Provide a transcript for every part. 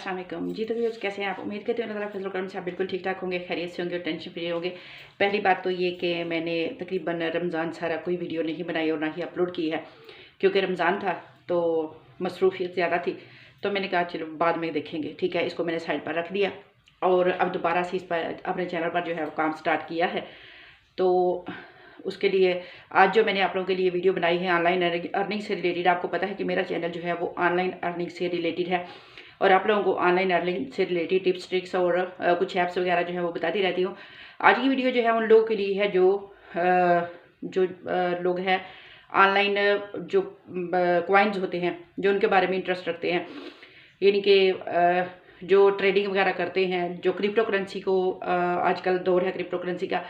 अस्सलाम वालेकुम जी। तो व्यूअर्स कैसे हैं आप? उम्मीद करते हैं अल्लाह ताला फजल करम से आप बिल्कुल ठीक ठाक होंगे, खैरियत से होंगे और टेंशन फ्री होंगे। पहली बात तो ये कि मैंने तकरीबन रमज़ान सारा कोई वीडियो नहीं बनाई और ना ही अपलोड की है, क्योंकि रमज़ान था तो मसरूफियत ज़्यादा थी। तो मैंने कहा चलो बाद में देखेंगे, ठीक है। इसको मैंने साइड पर रख दिया और अब दोबारा से इस पर अपने चैनल पर जो है वो काम स्टार्ट किया है। तो उसके लिए आज जो मैंने आप लोगों के लिए वीडियो बनाई है ऑनलाइन अर्निंग से रिलेटेड। आपको पता है कि मेरा चैनल जो है वो ऑनलाइन अर्निंग से रिलेटेड है और आप लोगों को ऑनलाइन अर्निंग से रिलेटेड टिप्स ट्रिक्स और कुछ ऐप्स वगैरह जो है वो बताती रहती हूँ। आज की वीडियो जो है उन लोगों के लिए है जो लोग हैं ऑनलाइन जो कॉइन्स होते हैं, जो उनके बारे में इंटरेस्ट रखते हैं, यानी कि जो ट्रेडिंग वगैरह करते हैं, जो क्रिप्टो करेंसी को आजकल दौर है क्रिप्टो करेंसी का।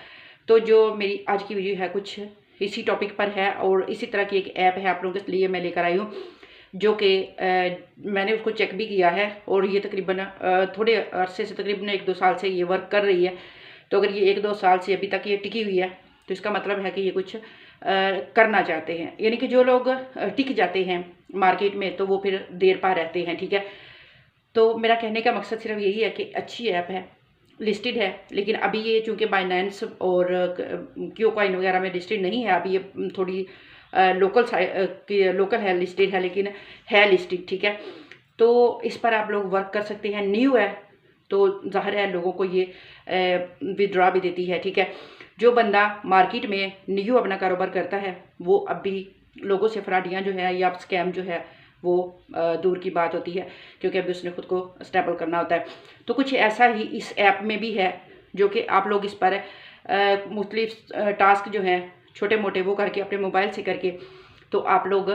तो जो मेरी आज की वीडियो है कुछ इसी टॉपिक पर है और इसी तरह की एक ऐप है आप लोगों के लिए मैं लेकर आई हूँ, जो कि मैंने उसको चेक भी किया है और ये तकरीबन थोड़े अरसे से, तकरीबन 1-2 साल से ये वर्क कर रही है। तो अगर ये 1-2 साल से अभी तक ये टिकी हुई है तो इसका मतलब है कि ये कुछ करना चाहते हैं। यानी कि जो लोग टिक जाते हैं मार्केट में तो वो फिर देर पा रहते हैं, ठीक है। तो मेरा कहने का मकसद सिर्फ यही है कि अच्छी ऐप है, लिस्टेड है, लेकिन अभी ये चूँकि बाइनेंस और क्यू कॉइन वगैरह में लिस्टेड नहीं है। अभी ये थोड़ी लोकल है, लिस्टेड है, लेकिन है लिस्टेड, ठीक है। तो इस पर आप लोग वर्क कर सकते हैं। न्यू है तो ज़ाहिर है लोगों को ये विड्रॉ भी देती है, ठीक है। जो बंदा मार्केट में न्यू अपना कारोबार करता है वो अभी लोगों से फ्रॉडियाँ जो है या स्कैम जो है वो दूर की बात होती है, क्योंकि अभी उसने खुद को स्टेबल करना होता है। तो कुछ ऐसा ही इस ऐप में भी है, जो कि आप लोग इस पर मुख्तलिफ टास्क जो हैं छोटे मोटे वो करके अपने मोबाइल से करके तो आप लोग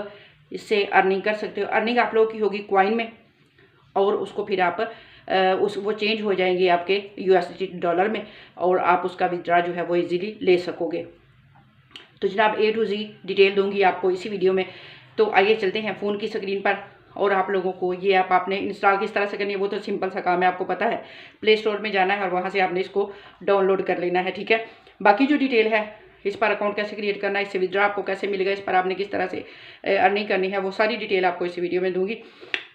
इससे अर्निंग कर सकते हो। अर्निंग आप लोगों की होगी कॉइन में और उसको फिर आप वो चेंज हो जाएंगे आपके यूएसडी डॉलर में और आप उसका विड्रॉ जो है वो इजीली ले सकोगे। तो जनाब A to Z डिटेल दूंगी आपको इसी वीडियो में। तो आइए चलते हैं फ़ोन की स्क्रीन पर और आप लोगों को ये ऐप आपने इंस्टॉल किस तरह से करनी है वो तो सिंपल सा काम है, आपको पता है। प्ले स्टोर में जाना है और वहाँ से आपने इसको डाउनलोड कर लेना है, ठीक है। बाकी जो डिटेल है इस पर अकाउंट कैसे क्रिएट करना है, इससे विड्रॉ आपको कैसे मिलेगा, इस पर आपने किस तरह से अर्निंग करनी है, वो सारी डिटेल आपको इस वीडियो में दूंगी।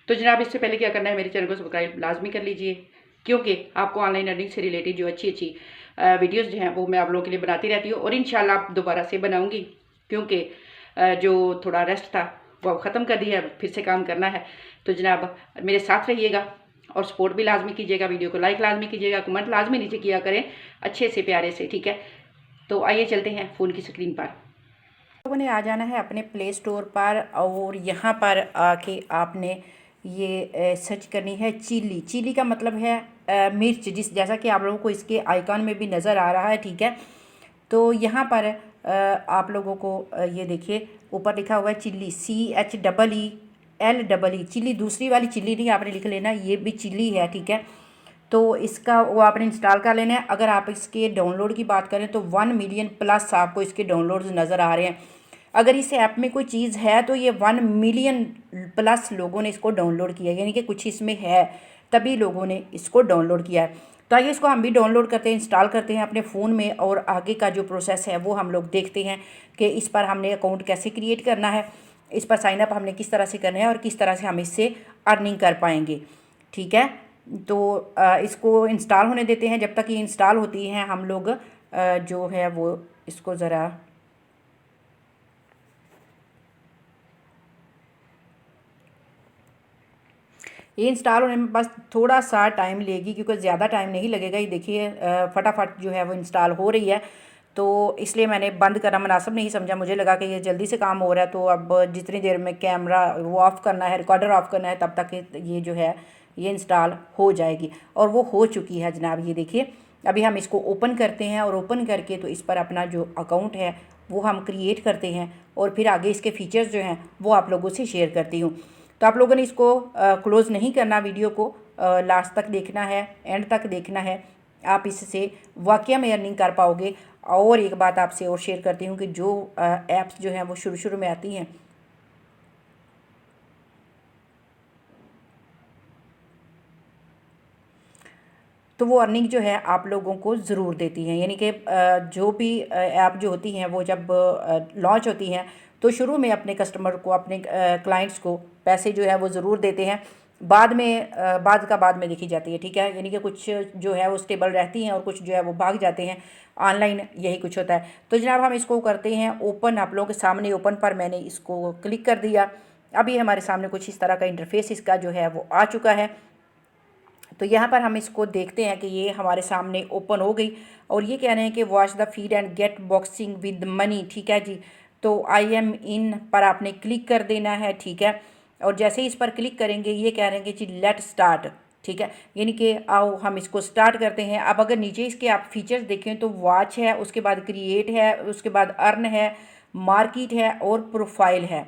तो जनाब इससे पहले क्या करना है, मेरे चैनल को सब्सक्राइब लाजमी कर लीजिए, क्योंकि आपको ऑनलाइन अर्निंग से रिलेटेड जो अच्छी अच्छी वीडियोस जो हैं वो मैं आप लोगों के लिए बनाती रहती हूँ और इंशाल्लाह आप दोबारा से बनाऊंगी, क्योंकि जो थोड़ा रेस्ट था वो अब ख़त्म कर दिया है, फिर से काम करना है। तो जनाब मेरे साथ रहिएगा और सपोर्ट भी लाजमी कीजिएगा, वीडियो को लाइक लाजमी कीजिएगा, कमेंट लाजमी नीचे किया करें अच्छे से प्यारे से, ठीक है। तो आइए चलते हैं फ़ोन की स्क्रीन पर। लोगों ने आ जाना है अपने प्ले स्टोर पर और यहाँ पर आके आपने ये सर्च करनी है चिली। चिली का मतलब है मिर्च, जैसा कि आप लोगों को इसके आइकॉन में भी नज़र आ रहा है, ठीक है। तो यहाँ पर आप लोगों को ये देखिए ऊपर लिखा हुआ है चिल्ली, CHEELE, चिल्ली दूसरी वाली चिल्ली नहीं आपने लिख लेना, ये भी चिल्ली है, ठीक है। तो इसका वो आपने इंस्टॉल कर लेना है। अगर आप इसके डाउनलोड की बात करें तो 1 मिलियन प्लस आपको इसके डाउनलोड्स नज़र आ रहे हैं। अगर इस ऐप में कोई चीज़ है तो ये 1 मिलियन प्लस लोगों ने इसको डाउनलोड किया है, यानी कि कुछ इसमें है तभी लोगों ने इसको डाउनलोड किया है। तो आइए इसको हम भी डाउनलोड करते हैं, इंस्टॉल करते हैं अपने फ़ोन में और आगे का जो प्रोसेस है वो हम लोग देखते हैं कि इस पर हमने अकाउंट कैसे क्रिएट करना है, इस पर साइनअप हमने किस तरह से करना है और किस तरह से हम इससे अर्निंग कर पाएंगे, ठीक है। तो इसको इंस्टॉल होने देते हैं। जब तक ये इंस्टॉल होती है हम लोग जो है वो इसको ज़रा ये इंस्टॉल होने में बस थोड़ा सा टाइम लेगी, क्योंकि ज़्यादा टाइम नहीं लगेगा। ये देखिए फटाफट जो है वो इंस्टॉल हो रही है, तो इसलिए मैंने बंद करना मुनासिब नहीं समझा। मुझे लगा कि ये जल्दी से काम हो रहा है, तो अब जितनी देर में कैमरा वो ऑफ़ करना है, रिकॉर्डर ऑफ़ करना है, तब तक ये जो है ये इंस्टॉल हो जाएगी और वो हो चुकी है जनाब। ये देखिए अभी हम इसको ओपन करते हैं और ओपन करके तो इस पर अपना जो अकाउंट है वो हम क्रिएट करते हैं और फिर आगे इसके फीचर्स जो हैं वो आप लोगों से शेयर करती हूँ। तो आप लोगों ने इसको क्लोज़ नहीं करना, वीडियो को लास्ट तक देखना है, एंड तक देखना है, आप इससे वाकई में अर्निंग कर पाओगे। और एक बात आपसे और शेयर करती हूँ कि जो ऐप्स जो हैं वो शुरू शुरू में आती हैं तो वो अर्निंग जो है आप लोगों को ज़रूर देती हैं। यानी कि जो भी ऐप जो होती हैं वो जब लॉन्च होती हैं तो शुरू में अपने कस्टमर को, अपने क्लाइंट्स को पैसे जो है वो ज़रूर देते हैं, बाद में देखी जाती है, ठीक है। यानी कि कुछ जो है वो स्टेबल रहती हैं और कुछ जो है वो भाग जाते हैं ऑनलाइन, यही कुछ होता है। तो जनाब हम इसको करते हैं ओपन, आप लोगों के सामने ओपन पर मैंने इसको क्लिक कर दिया। अभी हमारे सामने कुछ इस तरह का इंटरफेस इसका जो है वो आ चुका है। तो यहाँ पर हम इसको देखते हैं कि ये हमारे सामने ओपन हो गई और ये कह रहे हैं कि watch the feed and get boxing with money, ठीक है जी। तो आई एम इन पर आपने क्लिक कर देना है, ठीक है। और जैसे ही इस पर क्लिक करेंगे ये कह रहे हैं कि जी लेट स्टार्ट, ठीक है। यानी कि आओ हम इसको स्टार्ट करते हैं। अब अगर नीचे इसके आप फीचर्स देखें तो वॉच है, उसके बाद क्रिएट है, उसके बाद अर्न है, मार्केट है और प्रोफाइल है,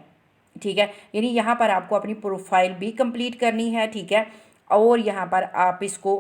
ठीक है। यानी यहाँ पर आपको अपनी प्रोफाइल भी कंप्लीट करनी है, ठीक है। और यहाँ पर आप इसको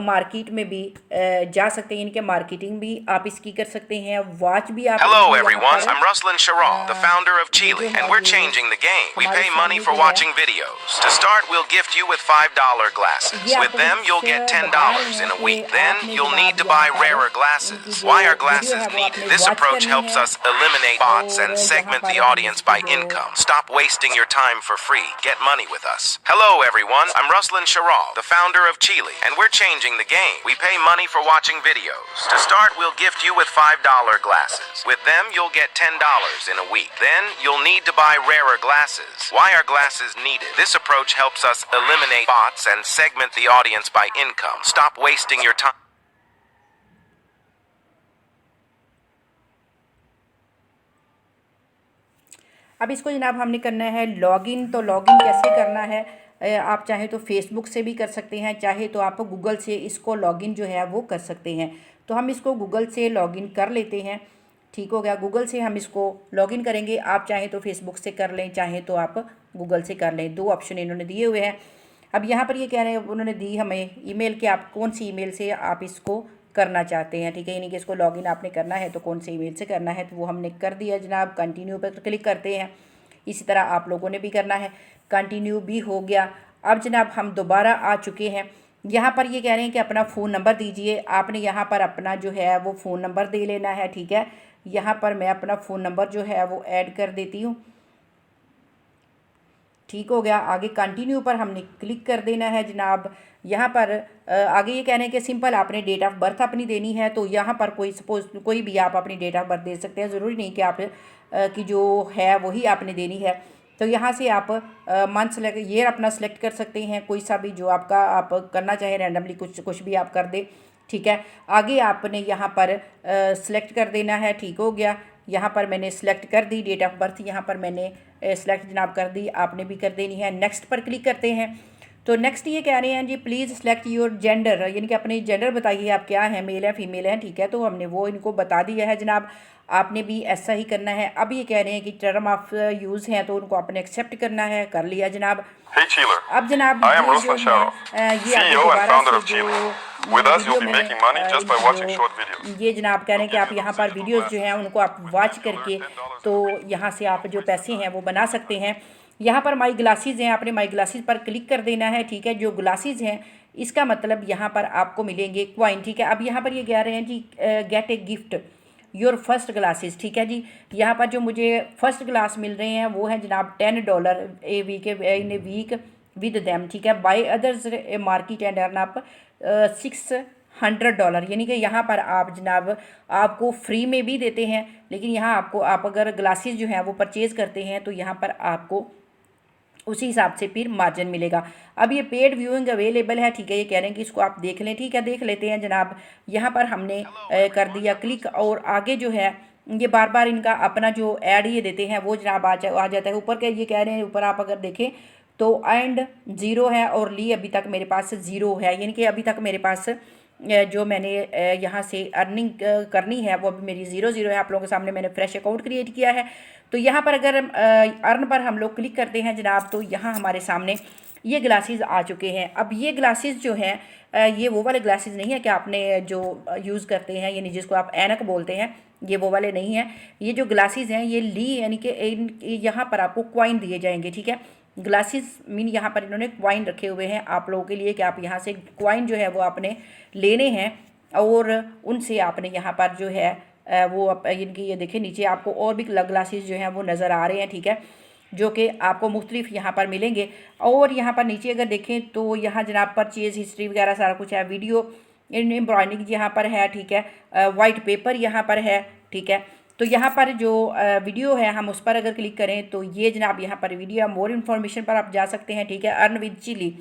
मार्केट में भी जा सकते हैं, यानी कि मार्केटिंग भी आप इसकी कर सकते हैं, वॉच भी आप Hello everyone, I'm Ruslan Sharal, the founder of Chile, and we're changing the game. We pay money for watching videos. To start, we'll gift you with $5 glasses. With them, you'll get $10 in a week. Then, you'll need to buy rarer glasses. Why are glasses needed? This approach helps us eliminate bots and segment the audience by income. Stop wasting your time for free. Get money with us. Hello everyone, I'm Ruslan Sharal, the founder of Chile, and we're changing the game. We pay money for watching videos. To start, we'll gift you with $5 glasses. With them, you'll get $10 in a week. Then, you'll need to buy rarer glasses. Why are glasses needed? This approach helps us eliminate bots and segment the audience by income. Stop wasting your time. अब इसको जनाब हमने करना है login. तो login कैसे करना है, आप चाहे तो फेसबुक से भी कर सकते हैं, चाहे तो आप गूगल से इसको लॉगिन जो है वो कर सकते हैं। तो हम इसको गूगल से लॉगिन कर लेते हैं, ठीक हो गया। गूगल से हम इसको लॉगिन करेंगे, आप चाहें तो फेसबुक से कर लें, चाहें तो आप गूगल से कर लें, 2 ऑप्शन इन्होंने दिए हुए हैं। अब यहाँ पर ये कह रहे हैं, उन्होंने दी हमें ईमेल कि आप कौन सी ईमेल से आप इसको करना चाहते हैं, ठीक है। यानी कि इसको लॉगिन आपने करना है तो कौन से ईमेल से करना है, तो वो हमने कर दिया जनाब। कंटिन्यू पर क्लिक करते हैं। इसी तरह आप लोगों ने भी करना है, कंटिन्यू भी हो गया। अब जनाब हम दोबारा आ चुके हैं। यहाँ पर ये कह रहे हैं कि अपना फ़ोन नंबर दीजिए। आपने यहाँ पर अपना जो है वो फ़ोन नंबर दे लेना है, ठीक है। यहाँ पर मैं अपना फ़ोन नंबर जो है वो ऐड कर देती हूँ, ठीक हो गया। आगे कंटिन्यू पर हमने क्लिक कर देना है जनाब। यहाँ पर आगे ये कह रहे हैं कि सिंपल आपने डेट ऑफ बर्थ अपनी देनी है। तो यहाँ पर कोई भी आप अपनी डेट ऑफ बर्थ दे सकते हैं, ज़रूरी नहीं कि आप की जो है वही आपने देनी है। तो यहाँ से आप मंथ सेलेक्ट, ईयर अपना सेलेक्ट कर सकते हैं, कोई सा भी जो आपका आप करना चाहे, रैंडमली कुछ भी आप कर दें, ठीक है। आगे आपने यहाँ पर सेलेक्ट कर देना है, ठीक हो गया। यहाँ पर मैंने सेलेक्ट कर दी डेट ऑफ बर्थ, यहाँ पर मैंने सेलेक्ट जनाब कर दी, आपने भी कर देनी है। नेक्स्ट पर क्लिक करते हैं। तो नेक्स्ट ये कह रहे हैं जी प्लीज़ सेलेक्ट योर जेंडर, यानी कि अपने जेंडर बताइए आप क्या है, मेल है फीमेल है, ठीक है। तो हमने वो इनको बता दिया है जनाब, आपने भी ऐसा ही करना है। अब ये कह रहे हैं कि टर्म ऑफ यूज़ हैं तो उनको आपने एक्सेप्ट करना है, कर लिया जनाब। Hey Chile, अब जनाब I am Ruslan Sharal, CEO and founder of Chile. With us, you'll be making money just by watching short videos. ये जनाब कह रहे हैं कि आप यहाँ पर वीडियोस जो हैं उनको आप वॉच करके तो यहाँ से आप जो पैसे हैं वो बना सकते हैं। यहाँ पर माई ग्लासेस हैं, आपने माई ग्लासेस पर क्लिक कर देना है, ठीक है। जो ग्लासेस हैं इसका मतलब यहाँ पर आपको मिलेंगे कॉइन, ठीक है। अब यहाँ पर ये कह रहे हैं जी get a gift your first glasses, ठीक है जी। यहाँ पर जो मुझे फर्स्ट ग्लास मिल रहे हैं वो हैं जनाब $10 a week in a week with them, ठीक है। By others market and earn up $600, यानी कि यहाँ पर आप जनाब आपको फ्री में भी देते हैं, लेकिन यहाँ आपको आप अगर ग्लासेस जो हैं वो परचेज़ करते हैं तो यहाँ पर आपको उसी हिसाब से फिर मार्जिन मिलेगा। अब ये पेड व्यूइंग अवेलेबल है, ठीक है। ये कह रहे हैं कि इसको आप देख लें, ठीक है, देख लेते हैं जनाब। यहाँ पर हमने कर दिया क्लिक और आगे जो है ये बार बार इनका अपना जो ऐड ये देते हैं वो जनाब आ जाता है ऊपर के। ये कह रहे हैं ऊपर आप अगर देखें तो एंड 0 है और ली अभी तक मेरे पास 0 है, यानी कि अभी तक मेरे पास जो मैंने यहाँ से अर्निंग करनी है वो अभी मेरी 0 है। आप लोगों के सामने मैंने फ्रेश अकाउंट क्रिएट किया है। तो यहाँ पर अगर अर्न पर हम लोग क्लिक करते हैं जनाब तो यहाँ हमारे सामने ये ग्लासेस आ चुके हैं। अब ये ग्लासेस जो हैं ये वो वाले ग्लासेस नहीं है कि आपने जो यूज़ करते हैं, यानी जिसको आप ऐनक बोलते हैं, ये वो वाले नहीं हैं। ये जो ग्लासेस हैं ये ली यानी कि यहाँ पर आपको कॉइन दिए जाएंगे, ठीक है। ग्लासेस मीन यहाँ पर इन्होंने कॉइन रखे हुए हैं आप लोगों के लिए कि आप यहाँ से कॉइन जो है वो आपने लेने हैं और उनसे आपने यहाँ पर जो है वो इनकी ये देखें नीचे आपको और भी ग्लासेस जो हैं वो नज़र आ रहे हैं, ठीक है। जो कि आपको मुख्तलिफ यहाँ पर मिलेंगे। और यहाँ पर नीचे अगर देखें तो यहाँ जनाब परचेज़ हिस्ट्री वगैरह सारा कुछ है, वीडियो एम्ब्रॉयडरिंग यहाँ पर है, ठीक है, वाइट पेपर यहाँ पर है, ठीक है। तो यहाँ पर जो वीडियो है हम उस पर अगर क्लिक करें तो ये जनाब यहाँ पर वीडियो, मोर इन्फॉर्मेशन पर आप जा सकते हैं, ठीक है। Earn with chilli,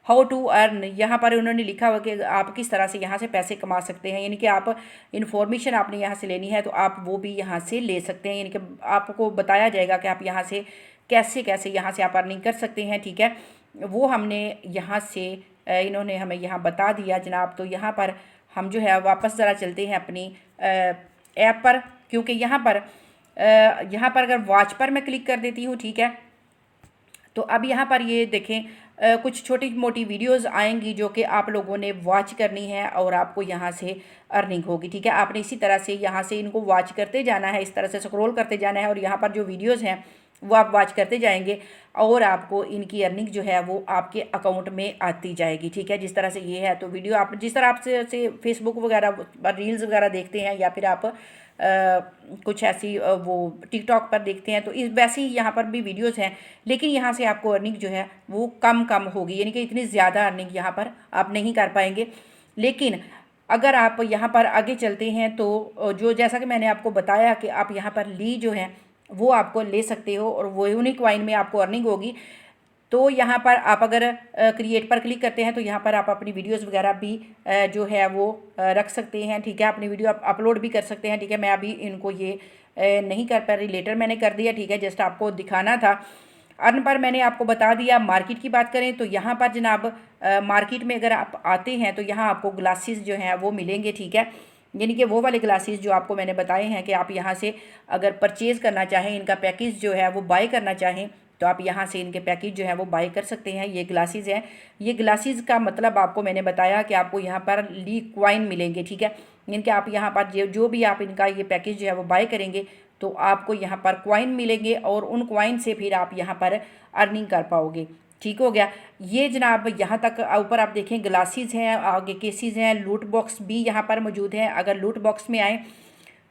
how to earn, यहाँ पर उन्होंने लिखा हुआ कि आप किस तरह से यहाँ से पैसे कमा सकते हैं, यानी कि आप इन्फॉर्मेशन आपने यहाँ से लेनी है तो आप वो भी यहाँ से ले सकते हैं, यानी कि आपको बताया जाएगा कि आप यहाँ से कैसे कैसे यहाँ से आप अर्निंग कर सकते हैं, ठीक है। वो हमने यहाँ से इन्होंने हमें यहाँ बता दिया जनाब। तो यहाँ पर हम जो है वापस ज़रा चलते हैं अपनी ऐप पर, क्योंकि यहाँ पर अगर वॉच पर मैं क्लिक कर देती हूँ, ठीक है, तो अब यहाँ पर ये देखें कुछ छोटी मोटी वीडियोस आएंगी जो कि आप लोगों ने वॉच करनी है और आपको यहाँ से अर्निंग होगी, ठीक है। आपने इसी तरह से यहाँ से इनको वॉच करते जाना है, इस तरह से स्क्रॉल करते जाना है और यहाँ पर जो वीडियोस हैं वो आप वॉच करते जाएंगे और आपको इनकी अर्निंग जो है वो आपके अकाउंट में आती जाएगी, ठीक है। जिस तरह से ये है तो वीडियो आप जिस तरह आपसे फेसबुक वगैरह पर रील्स वगैरह देखते हैं या फिर आप कुछ ऐसी वो टिकटॉक पर देखते हैं, तो इस वैसे ही यहाँ पर भी वीडियोस हैं, लेकिन यहाँ से आपको अर्निंग जो है वो कम होगी, यानी कि इतनी ज़्यादा अर्निंग यहाँ पर आप नहीं कर पाएंगे। लेकिन अगर आप यहाँ पर आगे चलते हैं तो जो जैसा कि मैंने आपको बताया कि आप यहाँ पर ली जो है वो आपको ले सकते हो और वो यूनिक कॉइन में आपको अर्निंग होगी। तो यहाँ पर आप अगर क्रिएट पर क्लिक करते हैं तो यहाँ पर आप अपनी वीडियोस वगैरह भी जो है वो रख सकते हैं, ठीक है। अपनी वीडियो आप अपलोड भी कर सकते हैं, ठीक है। मैं अभी इनको ये नहीं कर पा रही, लेटर मैंने कर दिया, ठीक है, जस्ट आपको दिखाना था। अर्न पर मैंने आपको बता दिया। मार्केट की बात करें तो यहाँ पर जनाब मार्केट में अगर आप आते हैं तो यहाँ आपको ग्लासेस जो हैं वो मिलेंगे, ठीक है, यानी कि वो वाले ग्लासेस जो आपको मैंने बताए हैं कि आप यहाँ से अगर परचेज़ करना चाहें, इनका पैकेज जो है वो बाय करना चाहें तो आप यहाँ से इनके पैकेज जो है वो बाय कर सकते हैं। ये ग्लासेस हैं, ये ग्लासेस का मतलब आपको मैंने बताया कि आपको यहाँ पर ली कॉइन मिलेंगे, ठीक है। इनके आप यहाँ पर जो भी आप इनका ये पैकेज जो है वो बाय करेंगे तो आपको यहाँ पर कॉइन मिलेंगे और उन कॉइन से फिर आप यहाँ पर अर्निंग कर पाओगे, ठीक हो गया। ये जनाब यहाँ तक ऊपर आप देखें ग्लासेस हैं, आगे केसेस हैं, लूट बॉक्स भी यहाँ पर मौजूद हैं। अगर लूट बॉक्स में आए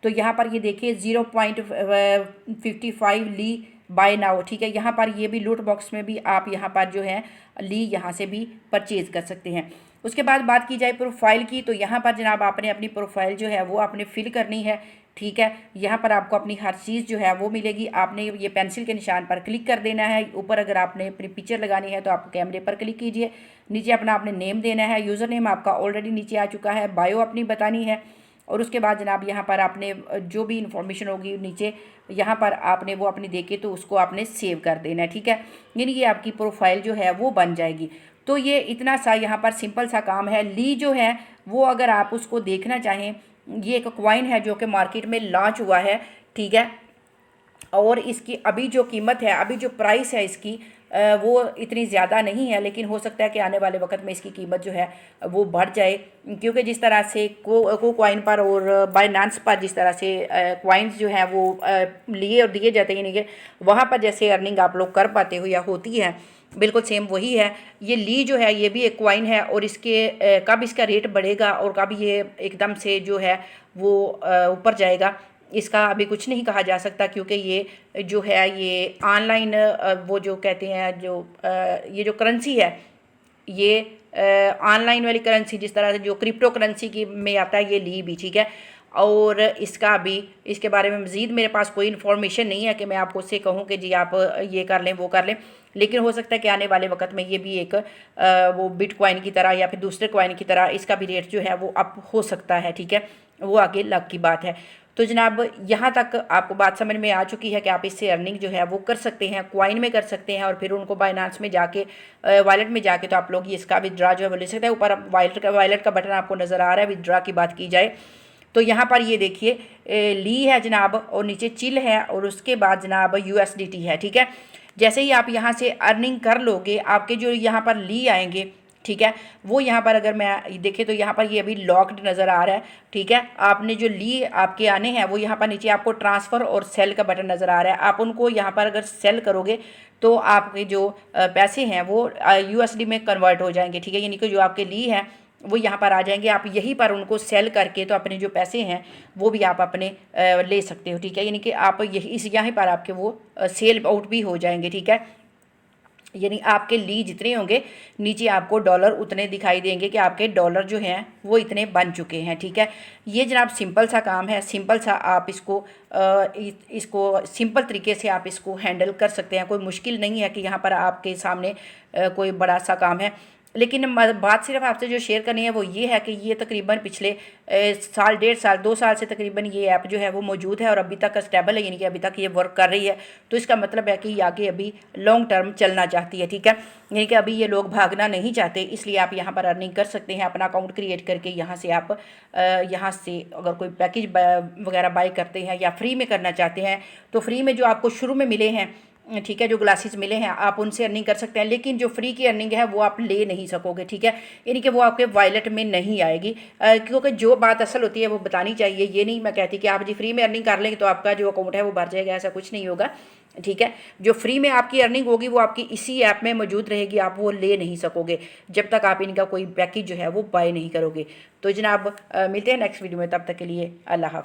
तो यहाँ पर ये देखिए 0.55 ली बाय नाउ, ठीक है। यहाँ पर ये भी लूट बॉक्स में भी आप यहाँ पर जो है ली यहाँ से भी परचेज़ कर सकते हैं। उसके बाद बात की जाए प्रोफाइल की तो यहाँ पर जनाब आपने अपनी प्रोफाइल जो है वो आपने फिल करनी है, ठीक है। यहाँ पर आपको अपनी हर चीज़ जो है वो मिलेगी। आपने ये पेंसिल के निशान पर क्लिक कर देना है। ऊपर अगर आपने अपनी पिक्चर लगानी है तो आप कैमरे पर क्लिक कीजिए। नीचे अपना आपने नेम देना है, यूज़र नेम आपका ऑलरेडी नीचे आ चुका है, बायो अपनी बतानी है और उसके बाद जनाब यहाँ पर आपने जो भी इंफॉर्मेशन होगी नीचे यहाँ पर आपने वो अपनी देके तो उसको आपने सेव कर देना है, ठीक है। यानी ये आपकी प्रोफाइल जो है वो बन जाएगी। तो ये इतना सा यहाँ पर सिंपल सा काम है। ली जो है वो अगर आप उसको देखना चाहें, ये एक कॉइन है जो कि मार्केट में लॉन्च हुआ है, ठीक है। और इसकी अभी जो कीमत है, अभी जो प्राइस है इसकी वो इतनी ज़्यादा नहीं है, लेकिन हो सकता है कि आने वाले वक्त में इसकी कीमत जो है वो बढ़ जाए, क्योंकि जिस तरह से को कॉइन पर और बाइनेंस पर जिस तरह से कॉइन्स जो हैं वो लिए और दिए जाते हैं, यानी कि वहाँ पर जैसे अर्निंग आप लोग कर पाते हो या होती है, बिल्कुल सेम वही है। ये ली जो है ये भी एक कॉइन है और इसके कब इसका रेट बढ़ेगा और कब ये एकदम से जो है वो ऊपर जाएगा, इसका अभी कुछ नहीं कहा जा सकता, क्योंकि ये जो है ये ऑनलाइन वो जो कहते हैं जो ये जो करेंसी है ये ऑनलाइन वाली करेंसी, जिस तरह से जो क्रिप्टो करेंसी की में आता है ये ली भी, ठीक है। और इसका अभी इसके बारे में मज़ीद मेरे पास कोई इन्फॉर्मेशन नहीं है कि मैं आपको उससे कहूँ कि जी आप ये कर लें वो कर लें, लेकिन हो सकता है कि आने वाले वक्त में ये भी एक वो बिटकॉइन की तरह या फिर दूसरे कॉइन की तरह इसका भी रेट जो है वो अप हो सकता है, ठीक है। वो आगे लक की बात है। तो जनाब यहाँ तक आपको बात समझ में आ चुकी है कि आप इससे अर्निंग जो है वो कर सकते हैं, कॉइन में कर सकते हैं और फिर उनको बाइनेंस में जाके वॉलेट में जाके तो आप लोग ये इसका विदड्रा जो है वो ले सकते हैं। ऊपर वॉलेट का बटन आपको नज़र आ रहा है। विदड्रा की बात की जाए तो यहाँ पर ये देखिए ली है जनाब और नीचे चिल है और उसके बाद जनाब USDT है, ठीक है। जैसे ही आप यहाँ से अर्निंग कर लोगे आपके जो यहाँ पर ली आएंगे, ठीक है, वो यहाँ पर अगर मैं देखें तो यहाँ पर ये अभी लॉक्ड नज़र आ रहा है, ठीक है। आपने जो ली आपके आने हैं वो यहाँ पर नीचे आपको ट्रांसफ़र और सेल का बटन नज़र आ रहा है। आप उनको यहाँ पर अगर सेल करोगे तो आपके जो पैसे हैं वो USD में कन्वर्ट हो जाएंगे, ठीक है। यानी कि जो आपके ली है वो यहाँ पर आ जाएंगे। आप यहीं पर उनको सेल करके तो अपने जो पैसे हैं वो भी आप अपने ले सकते हो, ठीक है। यानी कि आप यहाँ पर आपके वो सेल आउट भी हो जाएंगे, ठीक है। यानी आपके ली जितने होंगे नीचे आपको डॉलर उतने दिखाई देंगे कि आपके डॉलर जो हैं वो इतने बन चुके हैं, ठीक है। ये जनाब सिंपल सा काम है, सिंपल सा आप इसको सिंपल तरीके से आप इसको हैंडल कर सकते हैं। कोई मुश्किल नहीं है कि यहाँ पर आपके सामने कोई बड़ा सा काम है। लेकिन बात सिर्फ आपसे जो शेयर करनी है वो ये है कि ये तकरीबन पिछले साल, 1.5 साल, 2 साल से तकरीबन ये ऐप जो है वो मौजूद है और अभी तक स्टेबल है, यानी कि अभी तक ये वर्क कर रही है। तो इसका मतलब है कि ये आगे अभी लॉन्ग टर्म चलना चाहती है, ठीक है। यानी कि अभी ये लोग भागना नहीं चाहते, इसलिए आप यहाँ पर अर्निंग कर सकते हैं अपना अकाउंट क्रिएट करके। यहाँ से आप यहाँ से अगर कोई पैकेज वगैरह बाय करते हैं या फ्री में करना चाहते हैं तो फ्री में जो आपको शुरू में मिले हैं, ठीक है, जो ग्लासेस मिले हैं आप उनसे अर्निंग कर सकते हैं। लेकिन जो फ्री की अर्निंग है वो आप ले नहीं सकोगे, ठीक है। यानी कि वो आपके वॉलेट में नहीं आएगी, क्योंकि जो बात असल होती है वो बतानी चाहिए। ये नहीं मैं कहती कि आप जी फ्री में अर्निंग कर लेंगे तो आपका जो अकाउंट है वो भर जाएगा, ऐसा कुछ नहीं होगा, ठीक है। जो फ्री में आपकी अर्निंग होगी वो आपकी इसी ऐप में मौजूद रहेगी, आप वो ले नहीं सकोगे जब तक आप इनका कोई पैकेज जो है वो बाय नहीं करोगे। तो जनाब मिलते हैं नेक्स्ट वीडियो में, तब तक के लिए अल्लाह हाफ़िज़।